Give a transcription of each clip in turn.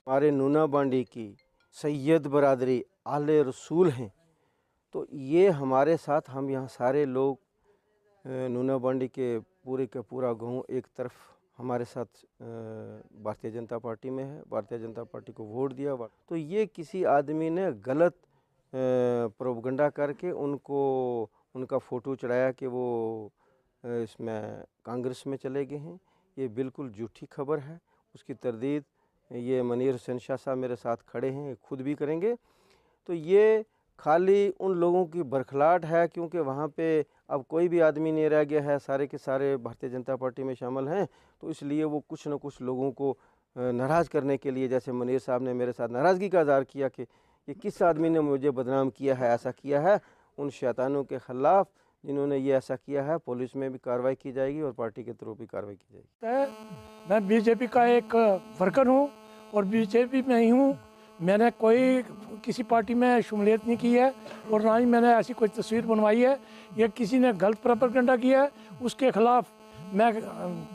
हमारे नूना बांडी की सैयद बरादरी आले रसूल हैं, तो ये हमारे साथ, हम यहाँ सारे लोग नूना बांडी के पूरे का पूरा गांव एक तरफ हमारे साथ भारतीय जनता पार्टी में है, भारतीय जनता पार्टी को वोट दिया। तो ये किसी आदमी ने गलत प्रोपगंडा करके उनका फ़ोटो चढ़ाया कि वो इसमें कांग्रेस में चले गए हैं। ये बिल्कुल झूठी खबर है। उसकी तरदीद ये मनीर हुसैन शाह साहब मेरे साथ खड़े हैं, खुद भी करेंगे। तो ये खाली उन लोगों की बरखलाहट है, क्योंकि वहाँ पे अब कोई भी आदमी नहीं रह गया है, सारे के सारे भारतीय जनता पार्टी में शामिल हैं। तो इसलिए वो कुछ न कुछ लोगों को नाराज़ करने के लिए, जैसे मनीर साहब ने मेरे साथ नाराज़गी का इज़हार किया कि ये किस आदमी ने मुझे बदनाम किया है, ऐसा किया है। उन शैतानों के ख़िलाफ़ जिन्होंने ये ऐसा किया है, पुलिस में भी कार्रवाई की जाएगी और पार्टी के थ्रू भी कार्रवाई की जाएगी। मैं बीजेपी का एक वर्कर हूँ और बीजेपी में ही हूँ। मैंने कोई किसी पार्टी में शमूलियत नहीं की है और ना ही मैंने ऐसी कोई तस्वीर बनवाई है। ये किसी ने गलत प्रोपेगेंडा किया है, उसके खिलाफ मैं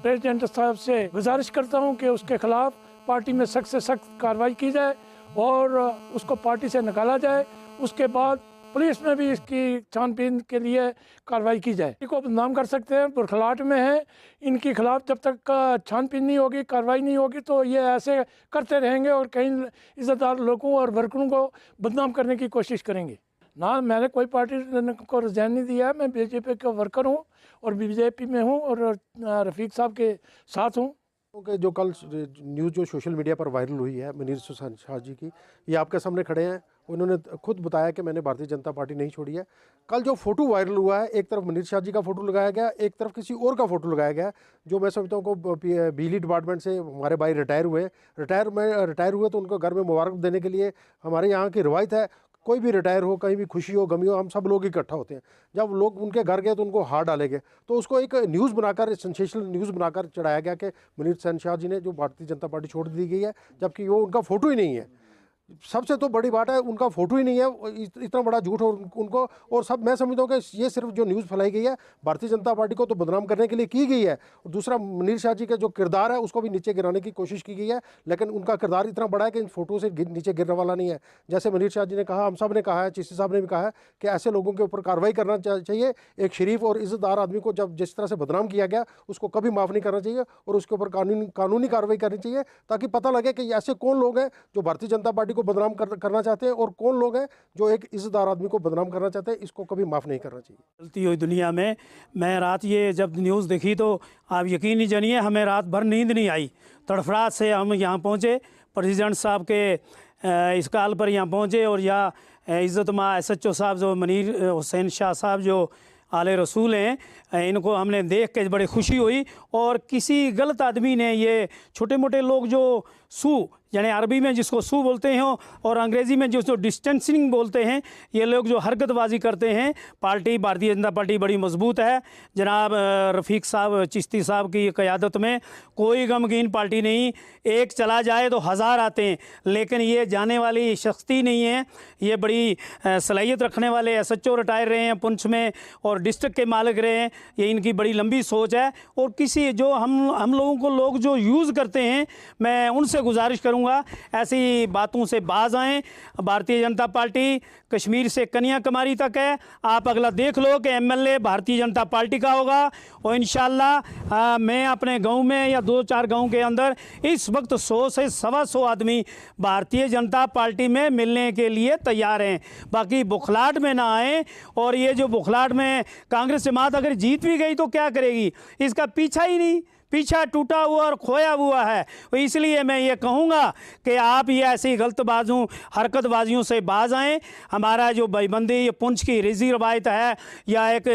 प्रेसिडेंट साहब से गुजारिश करता हूँ कि उसके खिलाफ पार्टी में सख्त से सख्त कार्रवाई की जाए और उसको पार्टी से निकाला जाए। उसके बाद पुलिस में भी इसकी छानबीन के लिए कार्रवाई की जाए। इनको बदनाम कर सकते हैं, बुरखलाहट में है, इनके खिलाफ जब तक छानबीन नहीं होगी, कार्रवाई नहीं होगी, तो ये ऐसे करते रहेंगे और कई इज़्ज़तदार लोगों और वर्करों को बदनाम करने की कोशिश करेंगे। ना मैंने कोई पार्टी को रिजाइन नहीं दिया है, मैं बीजेपी का वर्कर हूँ और बीजेपी में हूँ और रफ़ीक साहब के साथ हूँ। कि जो कल न्यूज़ जो सोशल मीडिया पर वायरल हुई है मनीर हुसैन शाह जी की, ये आपके सामने खड़े हैं। उन्होंने खुद बताया कि मैंने भारतीय जनता पार्टी नहीं छोड़ी है। कल जो फोटो वायरल हुआ है, एक तरफ मनीर शाह जी का फोटो लगाया गया, एक तरफ किसी और का फोटो लगाया गया, जो मैं समझता हूँ को बिजली डिपार्टमेंट से हमारे भाई रिटायर हुए तो उनको घर में मुबारक देने के लिए हमारे यहाँ की रवायत है, कोई भी रिटायर हो, कहीं भी खुशी हो, गमी हो, हम सब लोग इकट्ठा होते हैं। जब लोग उनके घर गए तो उनको हार डाले गए, तो उसको एक न्यूज़ बनाकर, सेंसेशनल न्यूज़ बनाकर चढ़ाया गया कि मनीर हुसैन शाह जी ने जो भारतीय जनता पार्टी छोड़ दी गई है, जबकि वो उनका फ़ोटो ही नहीं है। सबसे तो बड़ी बात है उनका फोटो ही नहीं है, इतना बड़ा झूठ और उनको, और सब मैं समझता हूँ कि ये सिर्फ जो न्यूज़ फैलाई गई है भारतीय जनता पार्टी को तो बदनाम करने के लिए की गई है, और दूसरा मनीर शाह जी का जो किरदार है उसको भी नीचे गिराने की कोशिश की गई है। लेकिन उनका किरदार इतना बड़ा है कि इन फोटो से नीचे गिरने वाला नहीं है। जैसे मनीर शाह जी ने कहा, हम सब ने कहा है, चिश्ती साहब ने भी कहा है कि ऐसे लोगों के ऊपर कार्रवाई करना चाहिए। एक शरीफ और इज़्ज़तदार आदमी को जब जिस तरह से बदनाम किया गया, उसको कभी माफ़ नहीं करना चाहिए और उसके ऊपर कानूनी कार्रवाई करनी चाहिए, ताकि पता लगे कि ऐसे कौन लोग हैं जो भारतीय जनता पार्टी को बदनाम करना चाहते हैं और कौन लोग हैं जो एक इज़्ज़तदार आदमी को बदनाम करना चाहते हैं। इसको कभी माफ़ नहीं करना चाहिए। चलती हुई दुनिया में मैं रात ये जब न्यूज़ देखी तो आप यकीन नहीं जानिए, हमें रात भर नींद नहीं आई। तड़फड़ाहट से हम यहाँ पहुँचे, प्रेसिडेंट साहब के इस कॉल पर यहाँ पहुँचे और यहाँ इज़्ज़तमा SHO साहब जो मनीर हुसैन शाह साहब जो आले रसूल हैं, इनको हमने देख के बड़ी खुशी हुई। और किसी गलत आदमी ने, ये छोटे मोटे लोग जो सू यानी अरबी में जिसको सू बोलते हैं और अंग्रेज़ी में जिसको डिस्टेंसिंग बोलते हैं, ये लोग जो हरकतबाजी करते हैं, पार्टी भारतीय जनता पार्टी बड़ी मजबूत है। जनाब रफ़ीक साहब चिश्ती साहब की क़यादत में कोई गमगीन पार्टी नहीं, एक चला जाए तो हज़ार आते हैं, लेकिन ये जाने वाली शख्सी नहीं है। ये बड़ी सलाहियत रखने वाले SHO रिटायर रहे हैं पुंछ में और डिस्ट्रिक्ट के मालिक रहे हैं। ये इनकी बड़ी लंबी सोच है और किसी जो हम लोगों को लोग जो यूज़ करते हैं, मैं उनसे गुजारिश करूँगा ऐसी बातों से बाज आएँ। भारतीय जनता पार्टी कश्मीर से कन्याकुमारी तक है। आप अगला देख लो कि MLA भारतीय जनता पार्टी का होगा और इंशाअल्लाह मैं अपने गांव में या 2-4 गांव के अंदर इस वक्त 100 से 125 आदमी भारतीय जनता पार्टी में मिलने के लिए तैयार हैं। बाकी बुखलाहट में ना आए, और ये जो बुखलाहट में कांग्रेस जमात अगर जीत भी गई तो क्या करेगी, इसका पीछा ही नहीं, पीछा टूटा हुआ और खोया हुआ है। तो इसलिए मैं ये कहूँगा कि आप ये ऐसी गलतबाजों हरकतबाजियों से बाज आएँ। हमारा जो भाईबंदी ये पुंछ की रिजी रवायत है या एक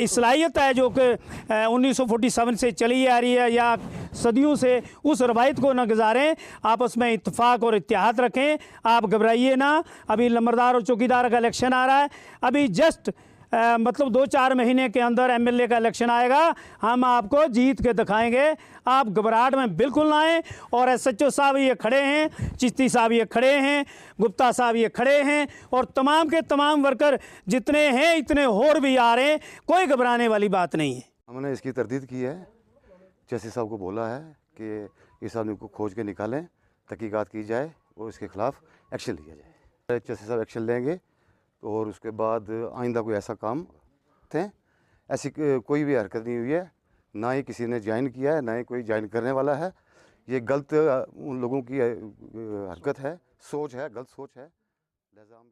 इसलाहियत है जो कि 1947 से चली आ रही है या सदियों से, उस रवायत को न गुजारें, आपस में इत्तेफाक और इत्तेहाद रखें। आप घबराइए ना। अभी लंबरदार और चौकीदार का इलेक्शन आ रहा है, अभी जस्ट मतलब 2-4 महीने के अंदर MLA का इलेक्शन आएगा, हम आपको जीत के दिखाएंगे। आप घबराहट में बिल्कुल ना आएँ। और SHO साहब ये खड़े हैं, चिश्ती साहब ये खड़े हैं, गुप्ता साहब ये खड़े हैं और तमाम के तमाम वर्कर जितने हैं इतने और भी आ रहे हैं, कोई घबराने वाली बात नहीं है। हमने इसकी तरदीद की है, चिश्ती साहब को बोला है कि इस आदमी को खोज के निकालें, तहकीकात की जाए और इसके ख़िलाफ़ एक्शन लिया जाए। चौधरी साहब एक्शन लेंगे तो और उसके बाद आइंदा कोई ऐसा काम थे, ऐसी कोई भी हरकत नहीं हुई है, ना ही किसी ने ज्वाइन किया है, ना ही कोई ज्वाइन करने वाला है। ये गलत उन लोगों की हरकत है, सोच है, गलत सोच है, लिहाजा हम